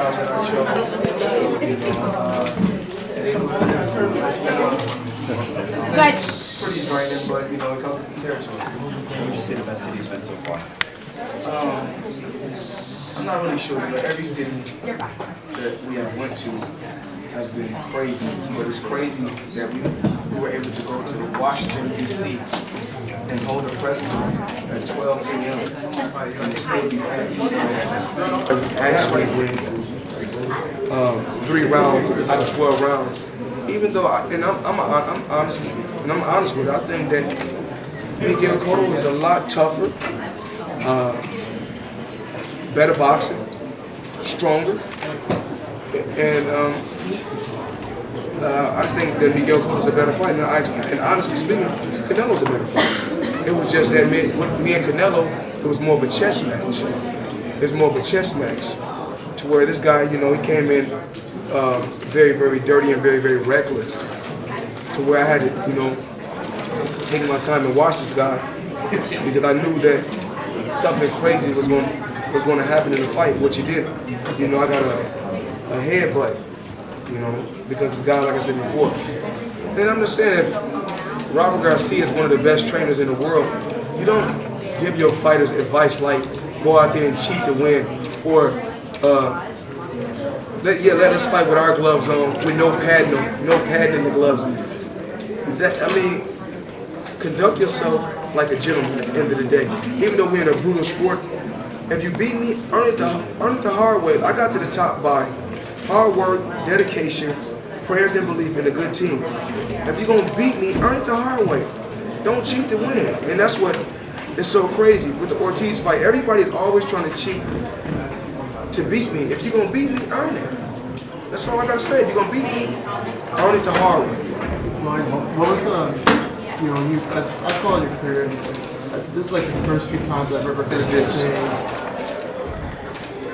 style that I chose. So, you know, it is what it is. It's pretty draining, but you know, it comes with the territory. What would you say the best city's been so far? I'm not really sure, but every city that we have went to has been crazy. But it's crazy that we were able to go to the Washington, D.C. and hold a press conference at 12 p.m. and still be happy. So we actually win 3 rounds out of 12 rounds. Even though, I'm honest with it, I think that Miguel Cotto is a lot tougher, better boxer, stronger, and I just think that Miguel Cotto is a better fighter. And honestly speaking, Canelo's a better fighter. It was just that me and Canelo, it was more of a chess match. It was more of a chess match, to where this guy, you know, he came in very, very dirty and very, very reckless, to where I had to, you know, take my time and watch this guy, because I knew that something crazy was going to happen in the fight, which he did. You know, I got a headbutt, you know, because this guy, like I said before. And I'm just saying, if Robert Garcia is one of the best trainers in the world, you don't give your fighters advice like go out there and cheat to win, or let us fight with our gloves on, with no padding in the gloves. I mean, conduct yourself like a gentleman at the end of the day. Even though we're in a brutal sport, if you beat me, earn it the hard way. I got to the top by hard work, dedication, prayers and belief in a good team. If you're gonna beat me, earn it the hard way. Don't cheat to win. And that's what is so crazy with the Ortiz fight. Everybody's always trying to cheat to beat me. If you're gonna beat me, earn it. That's all I gotta say. If you're gonna beat me, earn it the hard way. What was you know, I followed your career. This is like the first few times I've ever heard this saying.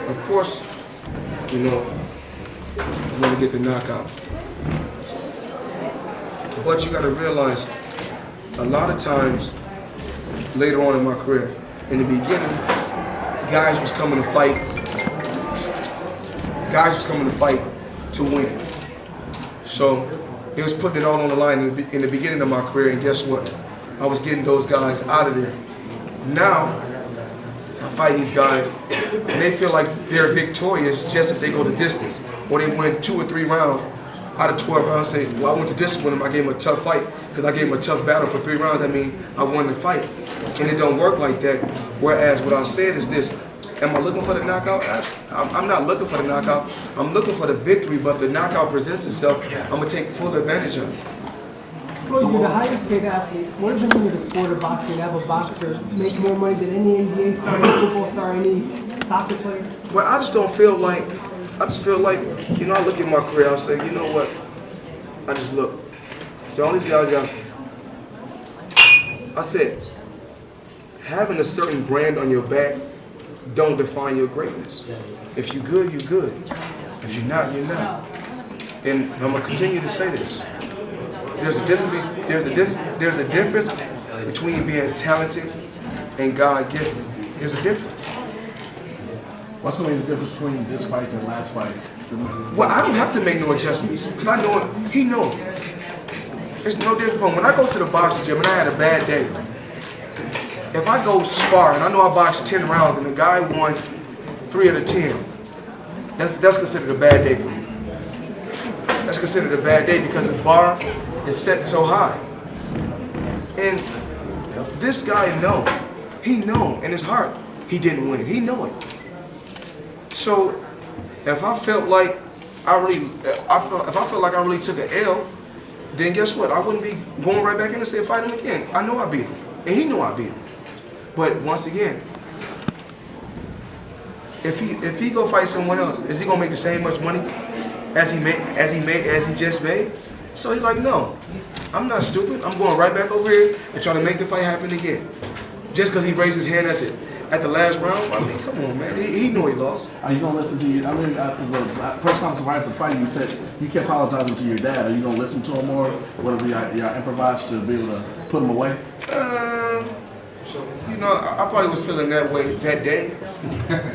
Of course, you know, you want to get the knockout. But you got to realize, a lot of times later on in my career, in the beginning, guys was coming to fight. Guys was coming to fight to win. So they was putting it all on the line in the beginning of my career, and guess what? I was getting those guys out of there. Now, I fight these guys, and they feel like they're victorious just if they go the distance, or they win 2 or 3 rounds out of 12 rounds. Say, well, I went to discipline him, I gave him a tough fight, because I gave him a tough battle for 3 rounds. That means I won the fight. And it don't work like that. Whereas what I said is this: am I looking for the knockout? I'm not looking for the knockout. I'm looking for the victory, but if the knockout presents itself, I'm going to take full advantage of it. Floyd, you're the highest paid athlete. What does it mean to the sport of boxing to have a boxer make more money than any NBA star, any football star, any soccer player? Well, I just don't feel like, you know, I look at my career, I say, you know what? I just look. So all these guys, I said, having a certain brand on your back don't define your greatness. If you're good, you're good. If you're not, you're not. And I'm gonna continue to say this. There's a difference between being talented and God-gifted. There's a difference. What's going to be the difference between this fight and the last fight? Well, I don't have to make no adjustments, because I know it. He knows. It's no different from when I go to the boxing gym and I had a bad day. If I go spar and I know I boxed 10 rounds and the guy won 3 out of 10, that's considered a bad day for me. That's considered a bad day because the bar is set so high. And this guy he know in his heart he didn't win. He know it. So if I felt like I really took an L, then guess what? I wouldn't be going right back in and say fight him again. I know I beat him, and he knew I beat him. But once again, if he go fight someone else, is he gonna make the same much money as he just made? So he's like, no, I'm not stupid. I'm going right back over here and trying to make the fight happen again. Just because he raised his hand at the last round, I mean, come on, man. He knew he lost. Are you gonna listen to your? I mean, after the press conference right after the fight, you said you kept apologizing to your dad. Are you gonna listen to him more? Whatever y'all improvised to be able to put him away? You know, I probably was feeling that way that day.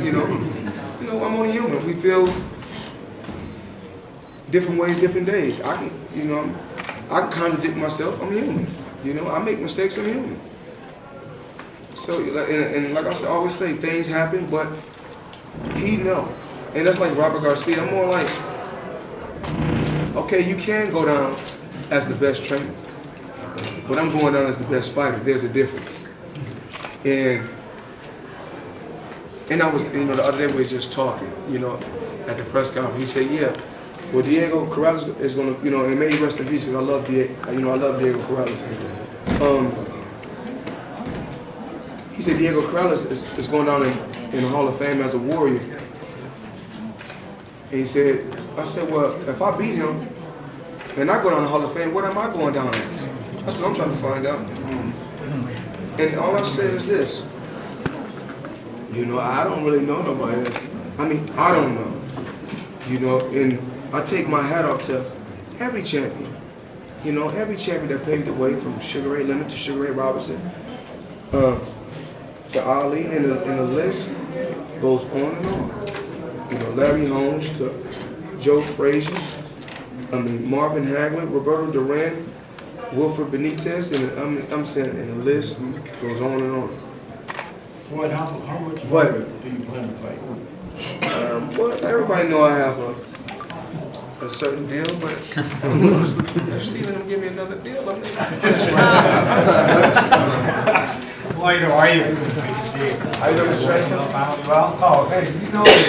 You know, I'm only human. We feel different ways, different days. I can, you know, I can contradict myself. I'm human. You know, I make mistakes. I'm human. So, and like I always say, things happen, but he know. And that's like Robert Garcia. I'm more like, okay, you can go down as the best trainer, but I'm going down as the best fighter. There's a difference. And I was, you know, the other day we were just talking, you know, at the press conference. He said, yeah, well, Diego Corrales is going to, you know, and may he rest in peace, because I love Diego, you know, I love Diego Corrales. He said Diego Corrales is going down in the Hall of Fame as a warrior. And he said, I said, well, if I beat him and I go down the Hall of Fame, what am I going down as? That's what I'm trying to find out. And all I said is this. You know, I don't really know nobody else. I mean, I don't know. You know, and I take my hat off to every champion. You know, every champion that paved the way from Sugar Ray Leonard to Sugar Ray Robinson to Ali, and the list goes on and on. You know, Larry Holmes to Joe Frazier, Marvin Hagler, Roberto Duran, Wilfred Benitez, and I'm saying, and the list goes on and on. Floyd, how much longer do you plan to fight? Well, everybody know I have a certain deal, but if Steven will give me another deal, I'm Floyd, how are you? Good to see you. How you doing, Mr. Finally well? Oh, hey, you doing?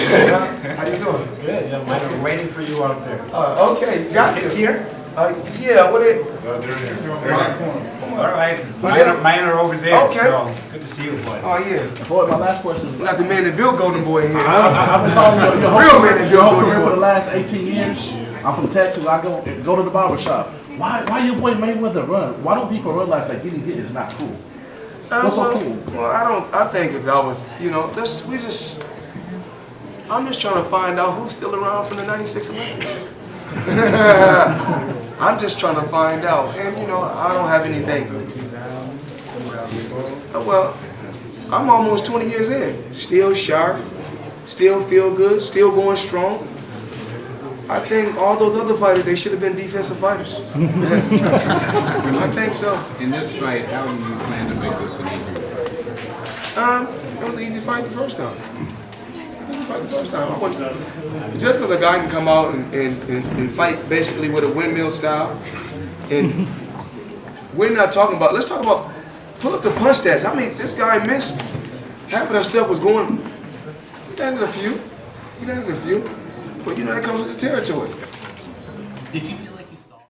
How you doing? Good. Yeah, mine are waiting for you out there. Okay, got It's you. here? Yeah, what it? They're here. All right. Mine are over there. Okay. So, good to see you, Floyd. Oh, yeah. Floyd, my last question is, Not the man that built Golden Boy here. I've been following your Real whole man that your whole built career for the Golden Boy. last 18 years. I'm from Texas. I go to the barber shop. Why your boy Mayweather run? Why don't people realize that getting hit is not cool? What's so cool? Well, I think if that was, you know, I'm just trying to find out who's still around from the '96 Olympics. I'm just trying to find out, and you know, I don't have anything. Well, I'm almost 20 years in, still sharp, still feel good, still going strong. I think all those other fighters, they should have been defensive fighters. I think so. In this fight, how do you plan to make this an easy fight? It was an easy fight the first time. Just because a guy can come out and fight basically with a windmill style, and we're not talking about, let's talk about, pull up the punch stats. I mean, this guy missed, half of that stuff was going, he landed a few, but you know, that comes with the territory. Did you feel